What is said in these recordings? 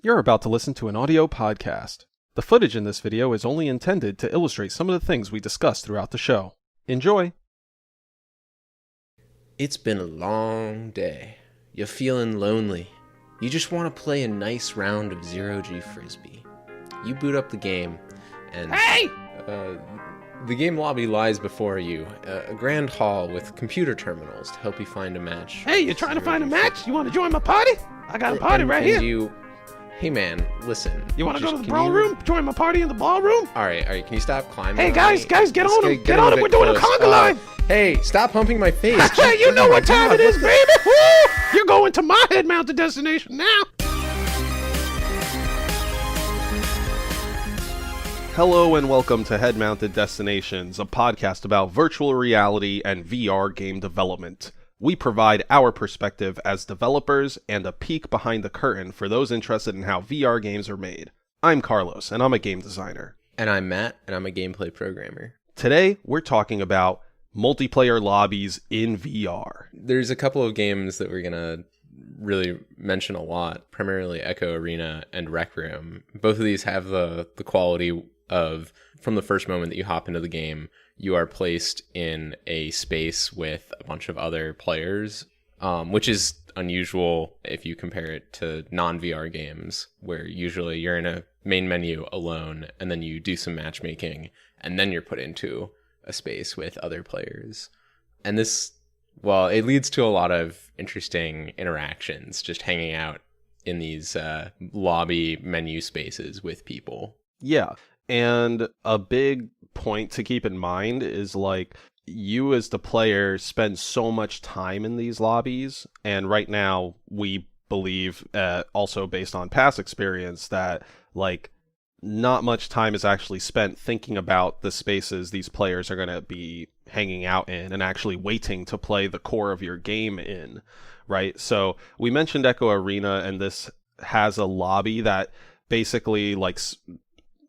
You're about to listen to an audio podcast. The footage in this video is only intended to illustrate some of the things we discuss throughout the show. Enjoy! It's been a long day. You're feeling lonely. You just want to play a nice round of Zero-G Frisbee. You boot up the game, and Hey! the game lobby lies before you. A grand hall with computer terminals to help you find a match. Hey, you trying to find a match? You want to join my party? I got a party right here. Hey man, listen. You want to go to the ballroom? Join my party in the ballroom? All right. Can you stop climbing? Hey on guys, me? get on him! Get on him! We're doing a close. conga line! Hey, stop humping my face. Hey, you know what time it is, baby! Woo! You're going to my head-mounted destination now. Hello and welcome to Head Mounted Destinations, a podcast about virtual reality and VR game development. We provide our perspective as developers and a peek behind the curtain for those interested in how VR games are made. I'm Carlos, and I'm a game designer. And I'm Matt, and I'm a gameplay programmer. Today, we're talking about multiplayer lobbies in VR. There's a couple of games that we're going to really mention a lot, primarily Echo Arena and Rec Room. Both of these have the quality of, from the first moment that you hop into the game, you are placed in a space with a bunch of other players, which is unusual if you compare it to non-VR games, where usually you're in a main menu alone, and then you do some matchmaking, and then you're put into a space with other players. And this, well, it leads to a lot of interesting interactions, just hanging out in these lobby menu spaces with people. Yeah, and a big point to keep in mind is like you as the player spend so much time in these lobbies, and right now we believe, also based on past experience, that like not much time is actually spent thinking about the spaces these players are going to be hanging out in and actually waiting to play the core of your game in, right? So we mentioned Echo Arena, and this has a lobby that basically like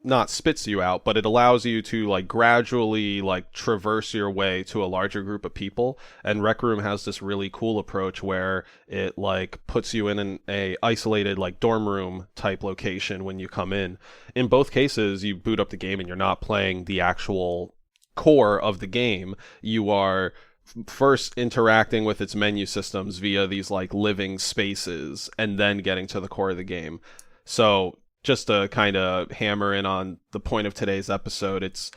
not spits you out, but it allows you to like gradually like traverse your way to a larger group of people. And Rec Room has this really cool approach where it like puts you in a isolated like dorm room type location when you come in. In both cases, you boot up the game and you're not playing the actual core of the game. You are first interacting with its menu systems via these like living spaces and then getting to the core of the game. So just to kind of hammer in on the point of today's episode, it's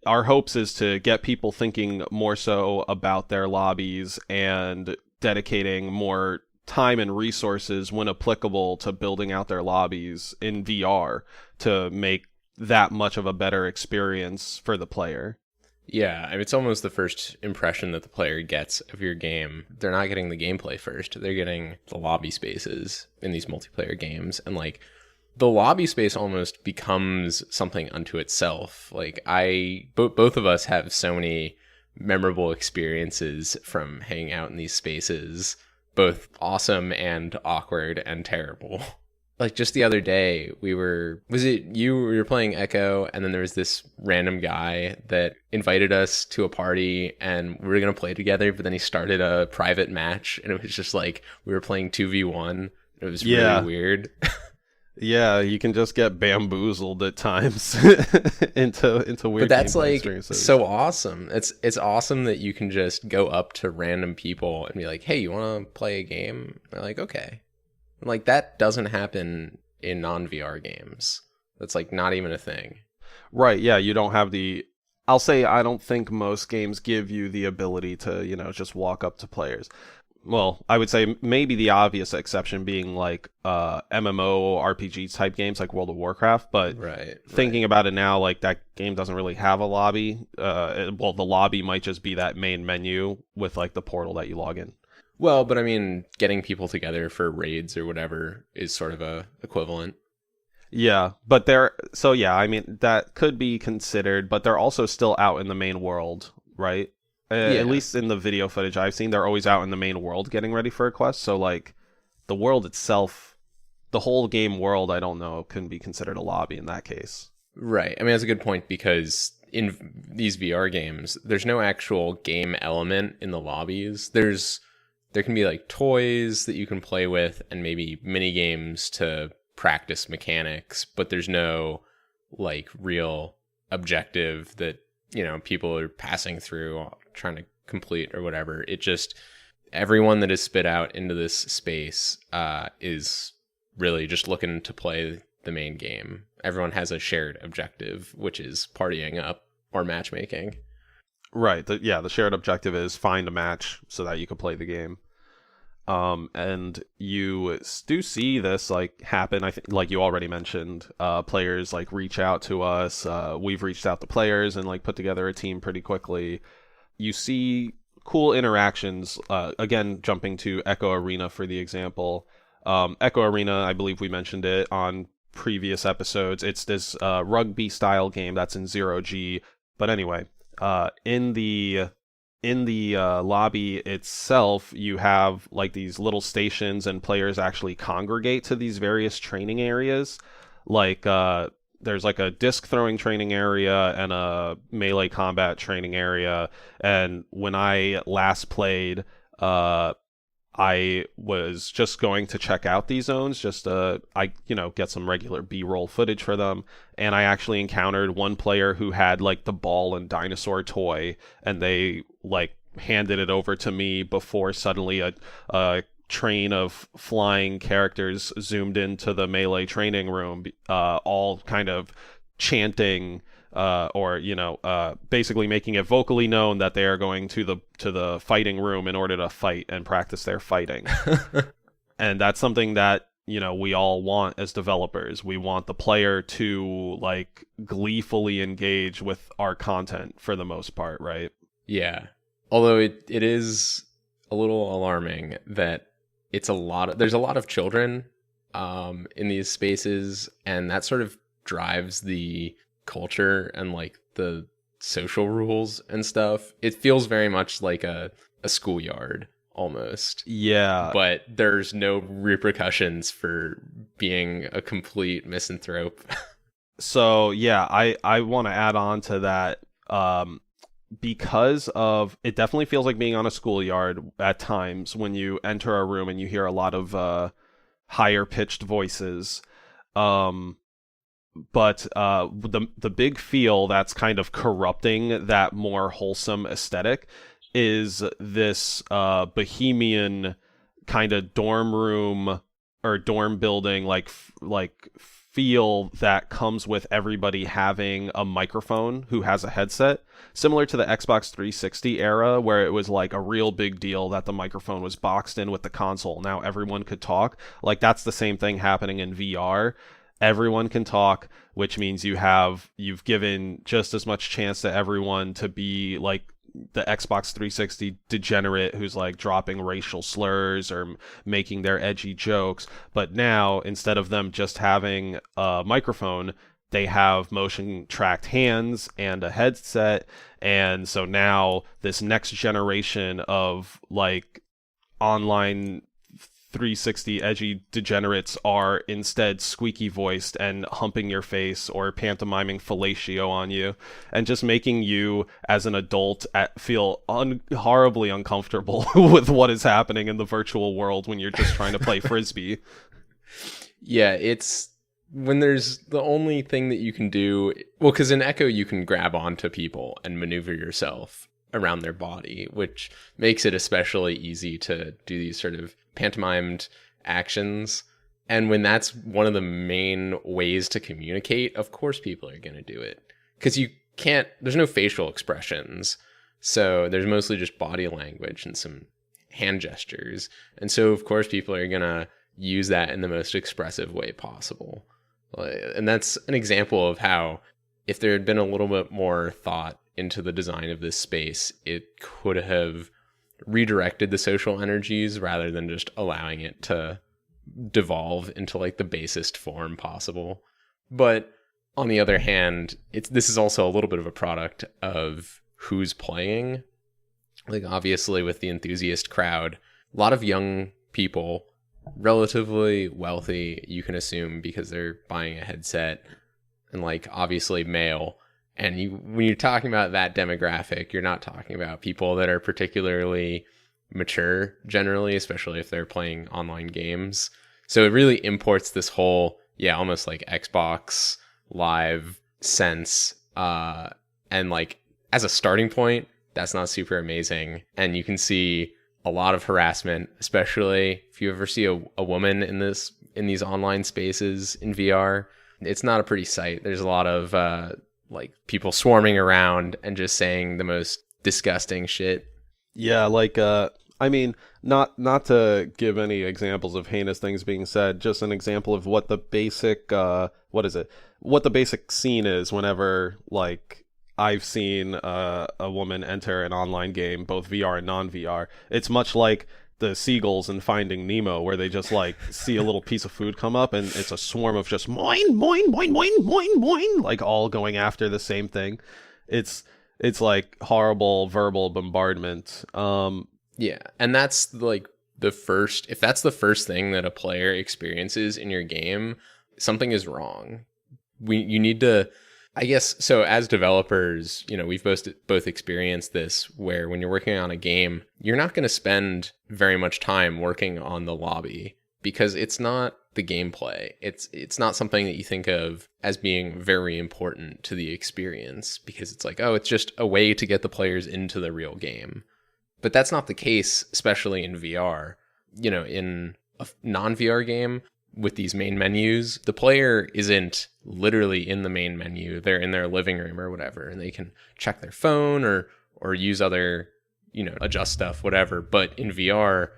our hopes is to get people thinking more so about their lobbies and dedicating more time and resources when applicable to building out their lobbies in VR to make that much of a better experience for the player. Yeah, I mean, it's almost the first impression that the player gets of your game. They're not getting the gameplay first. They're getting the lobby spaces in these multiplayer games. And like, the lobby space almost becomes something unto itself. Like both of us have so many memorable experiences from hanging out in these spaces, both awesome and awkward and terrible. Like just the other day, we were playing Echo, and then there was this random guy that invited us to a party, and we were going to play together, but then he started a private match, and it was just like we were playing 2v1. It was really weird. Yeah, you can just get bamboozled at times into weird. But that's like experiences. So awesome. It's awesome that you can just go up to random people and be like, "Hey, you want to play a game?" And they're like, "Okay." And like that doesn't happen in non-VR games. That's like not even a thing. Right? Yeah, you don't have the. I'll say I don't think most games give you the ability to just walk up to players. Well, I would say maybe the obvious exception being like MMO RPG type games like World of Warcraft, but thinking about it now, like that game doesn't really have a lobby. Well, the lobby might just be that main menu with like the portal that you log in. Well, but I mean, getting people together for raids or whatever is sort of a equivalent. Yeah, but I mean, that could be considered, but they're also still out in the main world, right? At least in the video footage I've seen, they're always out in the main world getting ready for a quest. So, like, the world itself, the whole game world, I don't know, can be considered a lobby in that case. Right. I mean, that's a good point, because in these VR games, there's no actual game element in the lobbies. There can be, like, toys that you can play with and maybe mini games to practice mechanics, but there's no like real objective that, you know, people are passing through trying to complete or whatever. It just, everyone that is spit out into this space is really just looking to play the main game. Everyone has a shared objective, which is partying up or matchmaking. Right. The shared objective is find a match so that you can play the game. And you do see this like happen. I think, like you already mentioned, players like reach out to us. We've reached out to players and like put together a team pretty quickly. You see cool interactions. Again, jumping to Echo Arena for the example. Echo Arena, I believe we mentioned it on previous episodes. It's this rugby style game that's in 0G. But anyway, in the lobby itself, you have like these little stations, and players actually congregate to these various training areas. Like there's like a disc throwing training area and a melee combat training area. And when I last played, I was just going to check out these zones, just get some regular B-roll footage for them. And I actually encountered one player who had like the ball and dinosaur toy, and they like handed it over to me before suddenly a train of flying characters zoomed into the melee training room, all kind of chanting basically making it vocally known that they are going to the fighting room in order to fight and practice their fighting. And that's something that, you know, we all want as developers. We want the player to like gleefully engage with our content for the most part, right? Yeah. Although it is a little alarming that there's a lot of children in these spaces, and that sort of drives the culture and like the social rules and stuff. It feels very much like a schoolyard almost. Yeah. But there's no repercussions for being a complete misanthrope. So yeah, I want to add on to that, because of it definitely feels like being on a schoolyard at times when you enter a room and you hear a lot of higher pitched voices. But the big feel that's kind of corrupting that more wholesome aesthetic is this bohemian kind of dorm room or dorm building like feel that comes with everybody having a microphone who has a headset, similar to the Xbox 360 era, where it was like a real big deal that the microphone was boxed in with the console. Now everyone could talk. Like that's the same thing happening in VR. Everyone can talk, which means you've given just as much chance to everyone to be like the Xbox 360 degenerate who's like dropping racial slurs or making their edgy jokes. But now, instead of them just having a microphone, they have motion tracked hands and a headset. And so now this next generation of like online 360 edgy degenerates are instead squeaky voiced and humping your face or pantomiming fellatio on you, and just making you as an adult feel horribly uncomfortable with what is happening in the virtual world when you're just trying to play frisbee. Yeah, it's when there's the only thing that you can do, well, because in Echo you can grab onto people and maneuver yourself around their body, which makes it especially easy to do these sort of pantomimed actions. And when that's one of the main ways to communicate, of course people are going to do it, because there's no facial expressions, so there's mostly just body language and some hand gestures. And so of course people are going to use that in the most expressive way possible. And that's an example of how, if there had been a little bit more thought into the design of this space, it could have redirected the social energies rather than just allowing it to devolve into like the basest form possible. But on the other hand, this is also a little bit of a product of who's playing. Like obviously with the enthusiast crowd, a lot of young people, relatively wealthy, you can assume, because they're buying a headset, and like obviously male. And when you're talking about that demographic, you're not talking about people that are particularly mature generally, especially if they're playing online games. So it really imports this whole Yeah, almost like Xbox Live sense. And like as a starting point, that's not super amazing. And you can see a lot of harassment, especially if you ever see a woman in these online spaces in VR. It's not a pretty sight. There's a lot of like people swarming around and just saying the most disgusting shit. Yeah, like I mean, not to give any examples of heinous things being said, just an example of what the basic what the basic scene is whenever like I've seen a woman enter an online game, both VR and non-VR. It's much like the seagulls in Finding Nemo, where they just like see a little piece of food come up and it's a swarm of just moin, moin, moin, moin, moin, moin, like all going after the same thing. It's like horrible verbal bombardment. Yeah, and that's like if that's the first thing that a player experiences in your game, something is wrong. You need to, I guess, so as developers, we've both experienced this where when you're working on a game, you're not going to spend very much time working on the lobby because it's not the gameplay. It's not something that you think of as being very important to the experience because it's like, oh, it's just a way to get the players into the real game. But that's not the case, especially in VR. In a non-VR game with these main menus, the player isn't literally in the main menu. They're in their living room or whatever, and they can check their phone or use other, adjust stuff, whatever. But in VR,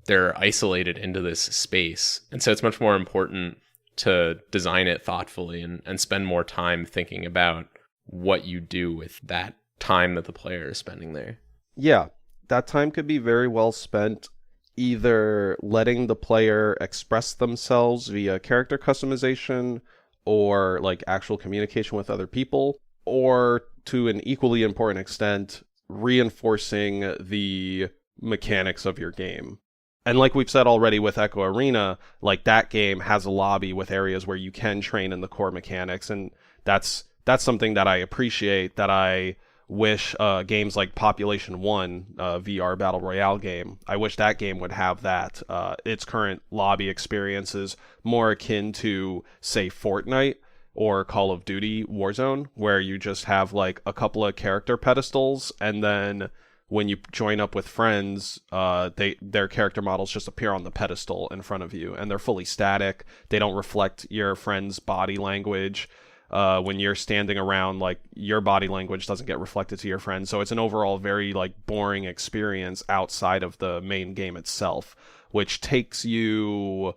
they're isolated into this space. And so it's much more important to design it thoughtfully and spend more time thinking about what you do with that time that the player is spending there. Yeah, that time could be very well spent either letting the player express themselves via character customization or like actual communication with other people, or to an equally important extent, reinforcing the mechanics of your game. And like we've said already with Echo Arena, like that game has a lobby with areas where you can train in the core mechanics, and that's something that I appreciate, that I wish games like Population 1, VR Battle Royale game, I wish that game would have that. Its current lobby experience is more akin to, say, Fortnite or Call of Duty Warzone, where you just have like a couple of character pedestals, and then when you join up with friends, their character models just appear on the pedestal in front of you, and they're fully static. They don't reflect your friend's body language. When you're standing around, like your body language doesn't get reflected to your friends. So it's an overall very like boring experience outside of the main game itself, which takes you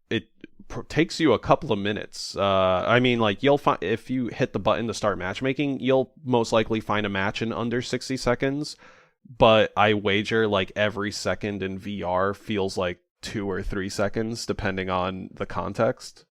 a couple of minutes. I mean, like you'll find if you hit the button to start matchmaking, you'll most likely find a match in under 60 seconds. But I wager like every second in VR feels like 2 or 3 seconds, depending on the context.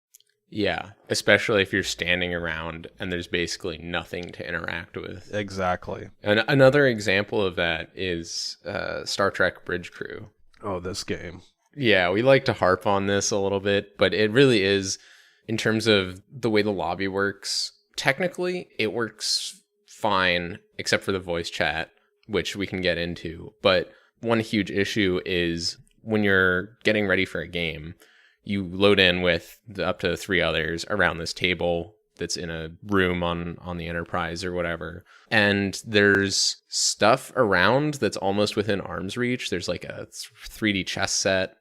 Yeah, especially if you're standing around and there's basically nothing to interact with. Exactly. And another example of that is Star Trek Bridge Crew. Oh, this game. Yeah, we like to harp on this a little bit, but it really is, in terms of the way the lobby works, technically it works fine, except for the voice chat, which we can get into. But one huge issue is when you're getting ready for a game, you load in with up to 3 others around this table that's in a room on the Enterprise or whatever. And there's stuff around that's almost within arm's reach. There's like a 3D chess set.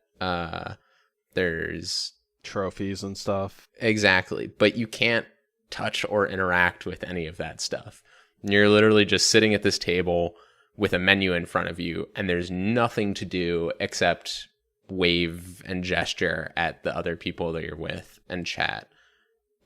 There's trophies and stuff. Exactly. But you can't touch or interact with any of that stuff. And you're literally just sitting at this table with a menu in front of you, and there's nothing to do except wave and gesture at the other people that you're with and chat.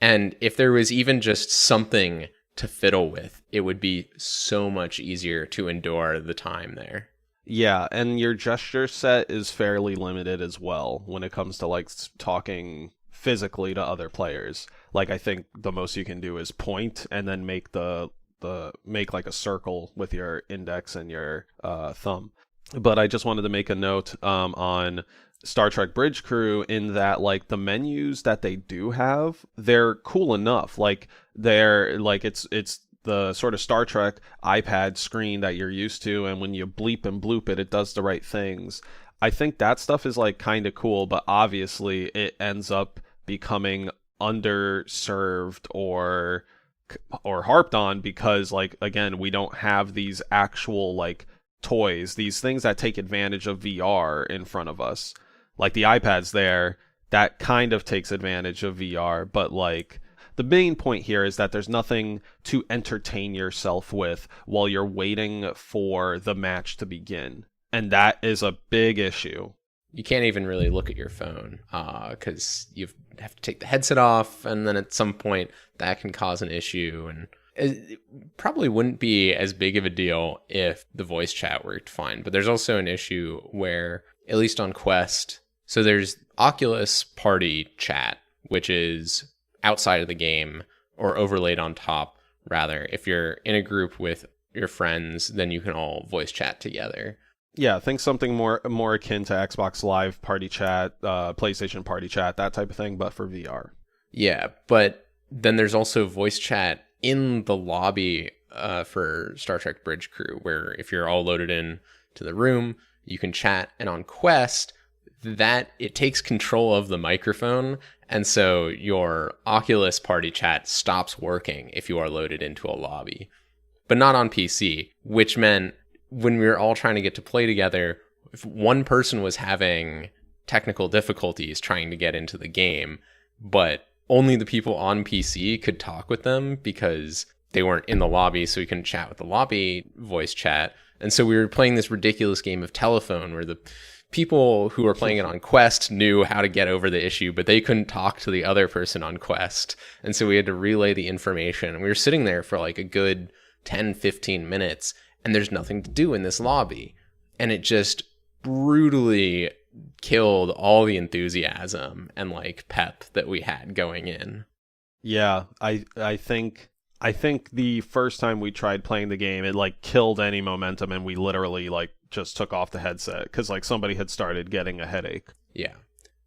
And if there was even just something to fiddle with, it would be so much easier to endure the time there. Yeah, and your gesture set is fairly limited as well when it comes to like talking physically to other players. Like I think the most you can do is point and then make make like a circle with your index and your thumb. But I just wanted to make a note on Star Trek Bridge Crew in that like the menus that they do have, they're cool enough. Like they're like it's the sort of Star Trek iPad screen that you're used to, and when you bleep and bloop it does the right things. I think that stuff is like kind of cool, but obviously it ends up becoming underserved or harped on because, like, again, we don't have these actual like toys, these things that take advantage of VR in front of us. Like the iPad's there, that kind of takes advantage of VR, but like the main point here is that there's nothing to entertain yourself with while you're waiting for the match to begin. And that is a big issue. You can't even really look at your phone because you have to take the headset off, and then at some point that can cause an issue. And it probably wouldn't be as big of a deal if the voice chat worked fine. But there's also an issue where, at least on Quest, so there's Oculus Party Chat, which is outside of the game, or overlaid on top, rather. If you're in a group with your friends, then you can all voice chat together. Yeah, think something more akin to Xbox Live Party Chat, PlayStation Party Chat, that type of thing, but for VR. Yeah, but then there's also voice chat in the lobby for Star Trek Bridge Crew, where if you're all loaded in to the room, you can chat. And on Quest, that it takes control of the microphone, and so your Oculus Party Chat stops working if you are loaded into a lobby. But not on PC, which meant when we were all trying to get to play together, if one person was having technical difficulties trying to get into the game, but only the people on PC could talk with them because they weren't in the lobby, so we couldn't chat with the lobby voice chat. And so we were playing this ridiculous game of telephone where the people who were playing it on Quest knew how to get over the issue, but they couldn't talk to the other person on Quest. And so we had to relay the information. And we were sitting there for like a good 10, 15 minutes, and there's nothing to do in this lobby. And it just brutally killed all the enthusiasm and like pep that we had going in. Yeah, I think the first time we tried playing the game, it like killed any momentum, and we literally like just took off the headset because like somebody had started getting a headache. Yeah.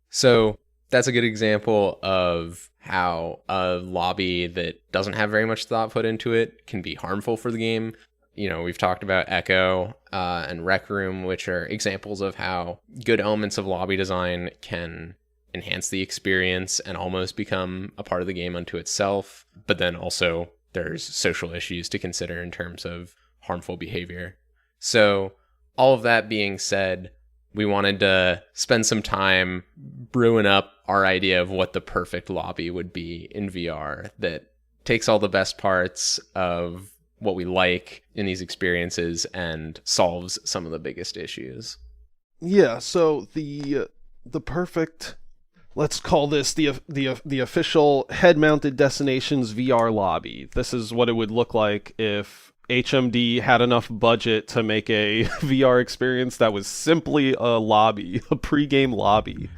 So that's a good example of how a lobby that doesn't have very much thought put into it can be harmful for the game. You know, we've talked about Echo and Rec Room, which are examples of how good elements of lobby design can enhance the experience and almost become a part of the game unto itself. But then also there's social issues to consider in terms of harmful behavior. So all of that being said, we wanted to spend some time brewing up our idea of what the perfect lobby would be in VR that takes all the best parts of what we like in these experiences and solves some of the biggest issues. Yeah, so the perfect, let's call this the official head-mounted destinations VR lobby. This is what it would look like if HMD had enough budget to make a VR experience that was simply a lobby, a pre-game lobby.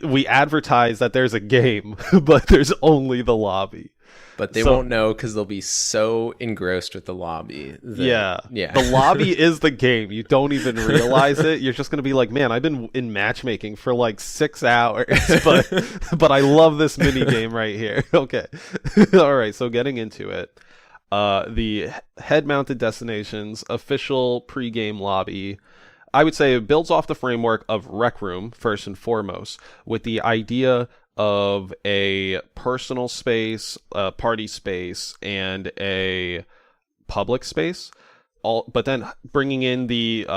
We advertise that there's a game, but there's only the lobby. But they won't know because they'll be so engrossed with the lobby. Yeah. The lobby is the game. You don't even realize it. You're just going to be like, man, I've been in matchmaking for like 6 hours, but I love this mini game right here. Okay. All right. So getting into it, the head-mounted destinations official pre-game lobby, I would say it builds off the framework of Rec Room first and foremost, with the idea of a personal space, a party space, and a public space. But then bringing in the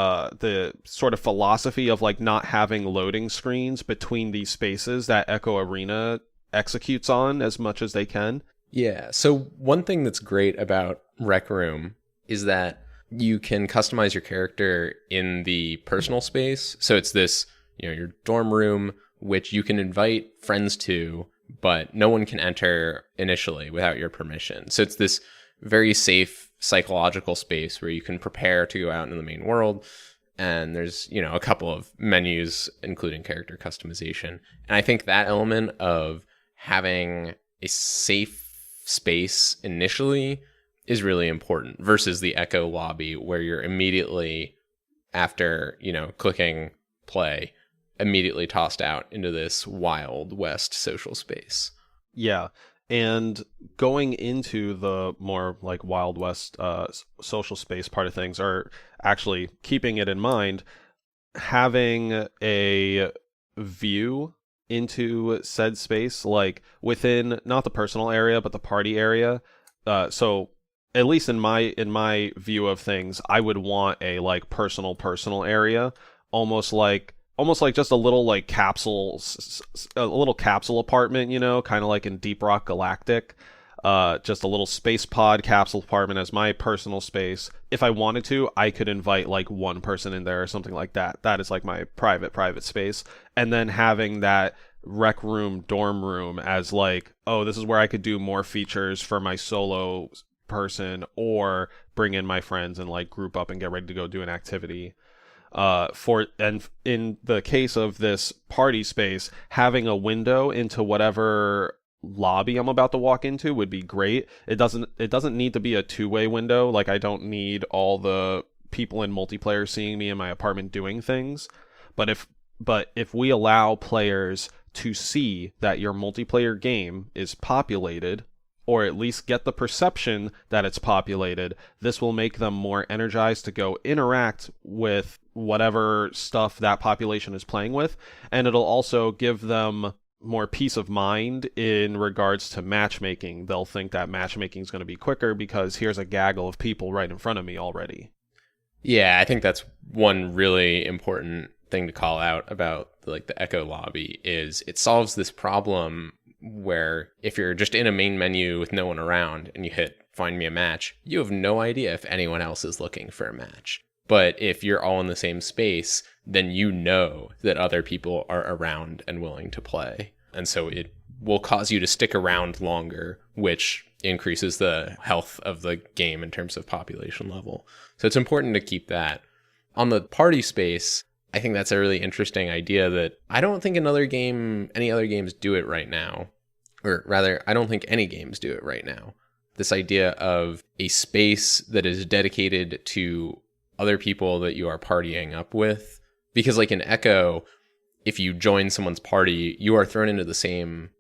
sort of philosophy of like not having loading screens between these spaces that Echo Arena executes on as much as they can. Yeah. So one thing that's great about Rec Room is that you can customize your character in the personal space. So it's this, your dorm room, which you can invite friends to, but no one can enter initially without your permission. So it's this very safe psychological space where you can prepare to go out into the main world. And there's, a couple of menus, including character customization. And I think that element of having a safe space initially is really important versus the Echo lobby where you're immediately after, clicking play, immediately tossed out into this Wild West social space. Yeah. And going into the more like Wild West social space part of things, or actually keeping it in mind, having a view into said space, like within not the personal area but the party area. So at least in my view of things, I would want a like personal area, almost like just a little like a little capsule apartment, kind of like in Deep Rock Galactic. Just a little space pod capsule apartment as my personal space. If I wanted to, I could invite like one person in there or something like that. That is like my private space. And then having that rec room, dorm room as like, oh, this is where I could do more features for my solo person, or bring in my friends and like group up and get ready to go do an activity. And in the case of this party space, having a window into whatever lobby I'm about to walk into would be great. It doesn't need to be a two-way window. Like I don't need all the people in multiplayer seeing me in my apartment doing things. But if we allow players to see that your multiplayer game is populated, or at least get the perception that it's populated, this will make them more energized to go interact with whatever stuff that population is playing with, and it'll also give them more peace of mind in regards to matchmaking. They'll think that matchmaking is going to be quicker because here's a gaggle of people right in front of me already. Yeah, I think that's one really important thing to call out about like the Echo lobby is it solves this problem where if you're just in a main menu with no one around and you hit find me a match, you have no idea if anyone else is looking for a match. But if you're all in the same space, then you know that other people are around and willing to play. And so it will cause you to stick around longer, which increases the health of the game in terms of population level. So it's important to keep that. On the party space, I think that's a really interesting idea that I don't think any other games do it right now. Or rather, I don't think any games do it right now. This idea of a space that is dedicated to other people that you are partying up with. Because like in Echo, if you join someone's party, you are thrown into the same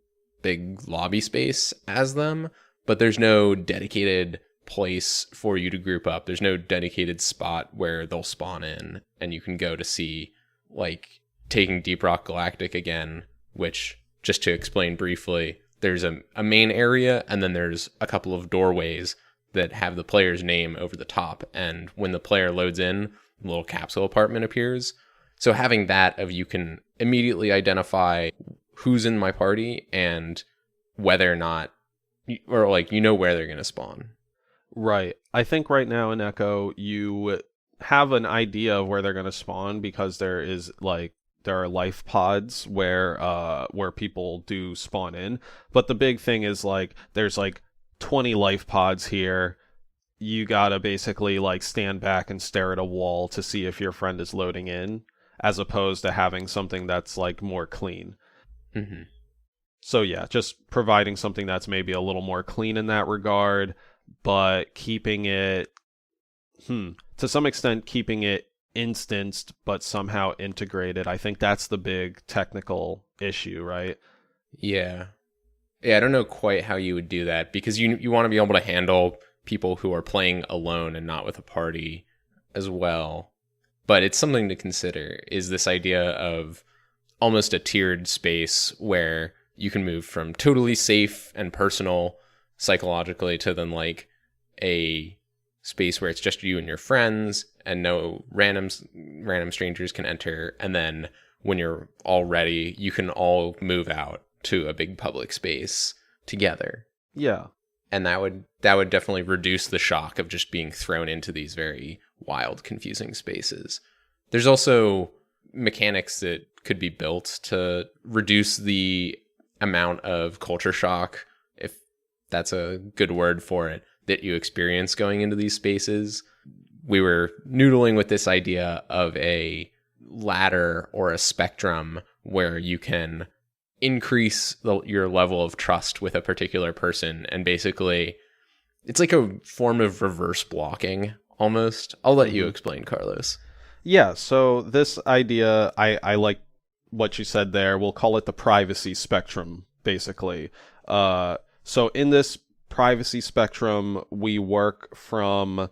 big lobby space as them, but there's no dedicated place for you to group up. There's no dedicated spot where they'll spawn in and you can go to see, like taking Deep Rock Galactic again, which just to explain briefly, there's a main area and then there's a couple of doorways that have the player's name over the top. And when the player loads in, a little capsule apartment appears. So having that of you can immediately identify who's in my party and whether or not, or like, where they're going to spawn. Right. I think right now in Echo, you have an idea of where they're going to spawn because there are life pods where people do spawn in. But the big thing is like there's like 20 life pods here. You gotta basically like stand back and stare at a wall to see if your friend is loading in, as opposed to having something that's like more clean. Mm-hmm. So yeah, just providing something that's maybe a little more clean in that regard, but keeping it, to some extent, keeping it instanced, but somehow integrated. I think that's the big technical issue, right? Yeah. Yeah, I don't know quite how you would do that because you want to be able to handle people who are playing alone and not with a party as well. But it's something to consider is this idea of almost a tiered space where you can move from totally safe and personal psychologically to then like a space where it's just you and your friends and no random strangers can enter. And then when you're all ready, you can all move out to a big public space together. Yeah. And that would definitely reduce the shock of just being thrown into these very wild, confusing spaces. There's also mechanics that could be built to reduce the amount of culture shock, if that's a good word for it, that you experience going into these spaces. We were noodling with this idea of a ladder or a spectrum where you can increase your level of trust with a particular person, and basically it's like a form of reverse blocking almost. I'll let you explain, Carlos. Yeah, so this idea, I like what you said there. We'll call it the privacy spectrum, basically. So in this privacy spectrum, we work from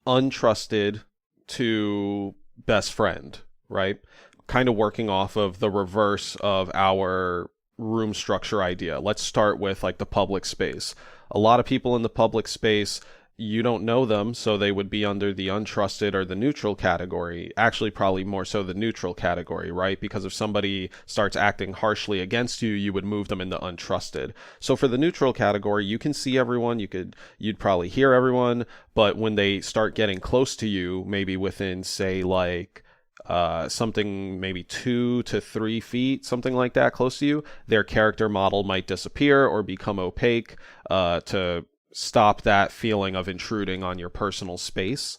untrusted to best friend, right? kind of working off of the reverse of our room structure idea. Let's start with like the public space. A lot of people in the public space, you don't know them, so they would be under the untrusted or the neutral category. Actually, probably more so the neutral category, right? Because if somebody starts acting harshly against you, you would move them into untrusted. So for the neutral category, you can see everyone, you'd probably hear everyone, but when they start getting close to you, maybe within, say, like something maybe 2 to 3 feet, something like that, close to you, their character model might disappear or become opaque to stop that feeling of intruding on your personal space.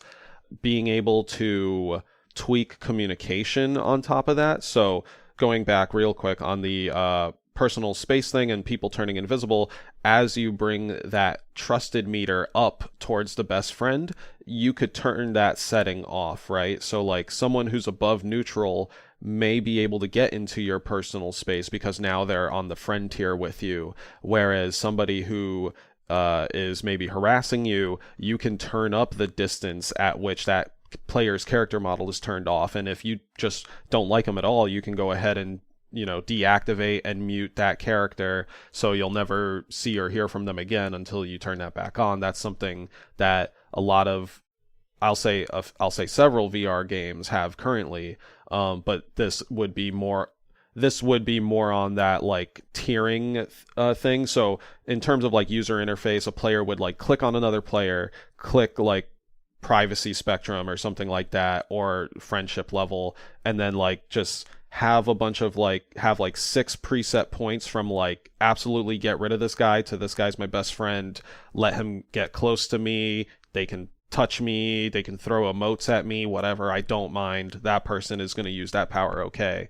Being able to tweak communication on top of that. So going back real quick on the personal space thing and people turning invisible, as you bring that trusted meter up towards the best friend, you could turn that setting off, right? So like someone who's above neutral may be able to get into your personal space because now they're on the friend tier with you, whereas somebody who is maybe harassing you, you can turn up the distance at which that player's character model is turned off. And if you just don't like them at all, you can go ahead and, deactivate and mute that character, so you'll never see or hear from them again until you turn that back on. That's something that a lot of, I'll say several VR games have currently, but this would be more on that like tiering thing. So in terms of like user interface, a player would like click on another player, click like privacy spectrum or something like that, or friendship level, and then like just have a bunch of have 6 preset points from like absolutely get rid of this guy to this guy's my best friend, let him get close to me, they can touch me, they can throw emotes at me, whatever, I don't mind, that person is going to use that power, okay.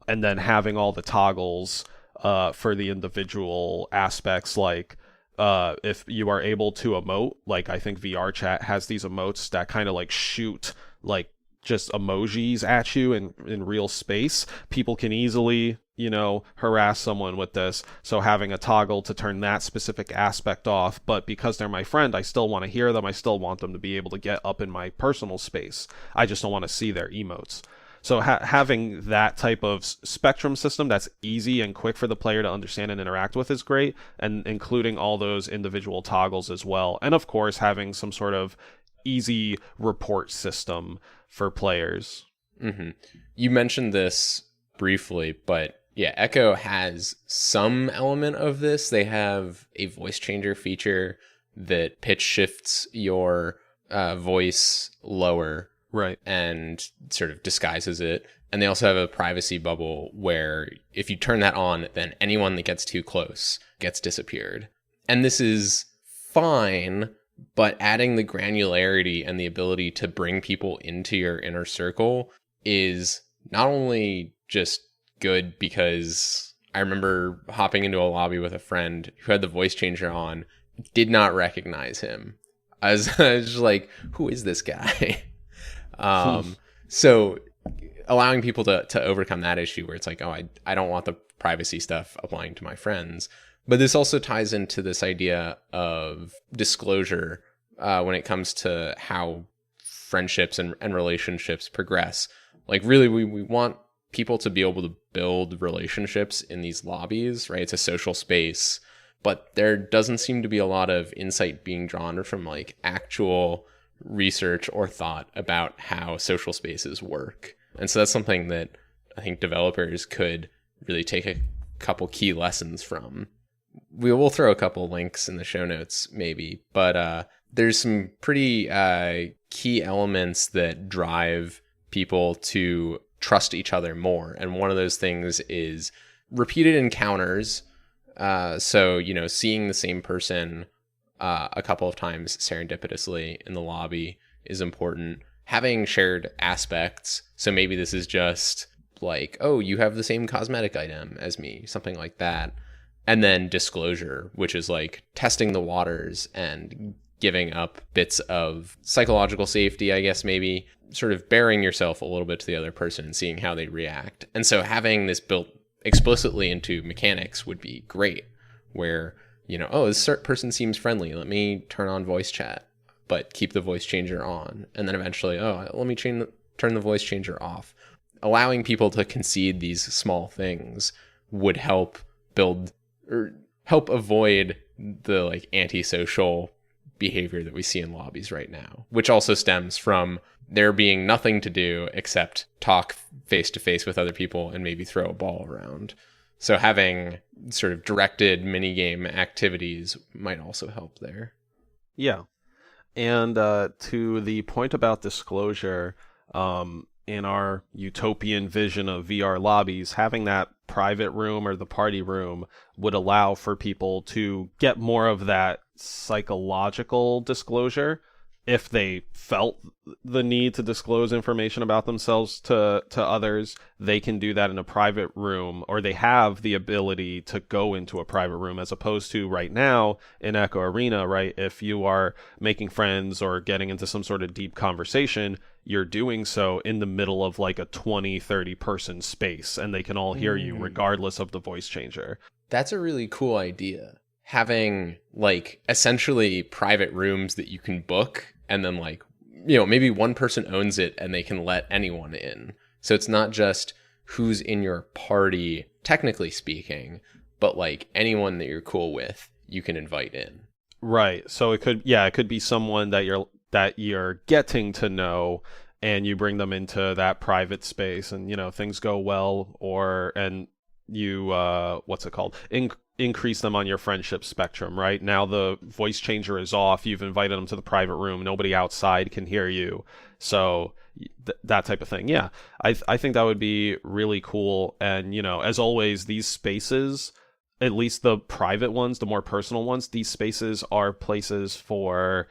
And then having all the toggles for the individual aspects, like if you are able to emote, like I think VR chat has these emotes that kind of like shoot like just emojis at you in real space. People can easily, harass someone with this. So having a toggle to turn that specific aspect off, but because they're my friend, I still want to hear them. I still want them to be able to get up in my personal space. I just don't want to see their emotes. So having that type of spectrum system that's easy and quick for the player to understand and interact with is great, and including all those individual toggles as well. And of course, having some sort of easy report system for players. Mm-hmm. You mentioned this briefly, but yeah, Echo has some element of this. They have a voice changer feature that pitch shifts your voice lower. Right. And sort of disguises it. And they also have a privacy bubble where if you turn that on, then anyone that gets too close gets disappeared. And this is fine, but adding the granularity and the ability to bring people into your inner circle is not only just good, because I remember hopping into a lobby with a friend who had the voice changer on, did not recognize him. I was just like, who is this guy? So allowing people to overcome that issue where it's like, oh, I don't want the privacy stuff applying to my friends. But this also ties into this idea of disclosure when it comes to how friendships and relationships progress. Like really, we want people to be able to build relationships in these lobbies, right? It's a social space, but there doesn't seem to be a lot of insight being drawn from like actual research or thought about how social spaces work. And so that's something that I think developers could really take a couple key lessons from. We will throw a couple links in the show notes maybe, but there's some pretty key elements that drive people to trust each other more. And one of those things is repeated encounters. So, seeing the same person a couple of times serendipitously in the lobby is important. Having shared aspects. So maybe this is just like, oh, you have the same cosmetic item as me, something like that. And then disclosure, which is like testing the waters and giving up bits of psychological safety, I guess, maybe sort of bearing yourself a little bit to the other person and seeing how they react. And so having this built explicitly into mechanics would be great, where, oh, this person seems friendly, let me turn on voice chat, but keep the voice changer on. And then eventually, oh, let me turn the voice changer off. allowing people to concede these small things would help build or help avoid the like antisocial behavior that we see in lobbies right now, which also stems from there being nothing to do except talk face to face with other people and maybe throw a ball around. So having sort of directed minigame activities might also help there. Yeah. And to the point about disclosure, in our utopian vision of VR lobbies, having that private room or the party room would allow for people to get more of that psychological disclosure if they felt the need to disclose information about themselves to others. They can do that in a private room, or they have the ability to go into a private room, as opposed to right now in Echo Arena, right? If you are making friends or getting into some sort of deep conversation, you're doing so in the middle of like a 20-30 person space, and they can all hear you regardless of the voice changer. That's a really cool idea. Having like essentially private rooms that you can book, and then like, you know, maybe one person owns it and they can let anyone in. So it's not just who's in your party, technically speaking, but like anyone that you're cool with, you can invite in. Right. So it could be someone that you're getting to know, and you bring them into that private space, and you know, things go well, and you what's it called? Increase them on your friendship spectrum, right? Now the voice changer is off, you've invited them to the private room, nobody outside can hear you. So that type of thing. Yeah. I think that would be really cool. And you know, as always, these spaces, at least the private ones, the more personal ones, these spaces are places for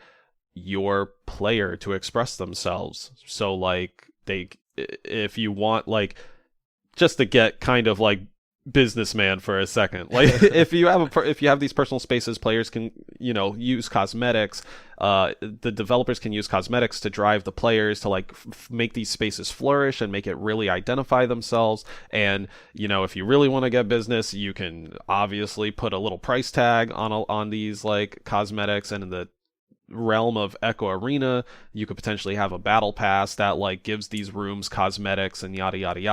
your player to express themselves. So like if you want, like, just to get kind of like businessman for a second, like if you have these personal spaces, players can, you know, use cosmetics. The developers can use cosmetics to drive the players to like make these spaces flourish and make it really identify themselves. And you know, if you really want to get business, you can obviously put a little price tag on these like cosmetics. And in the realm of Echo Arena, you could potentially have a battle pass that like gives these rooms cosmetics and yada yada yada.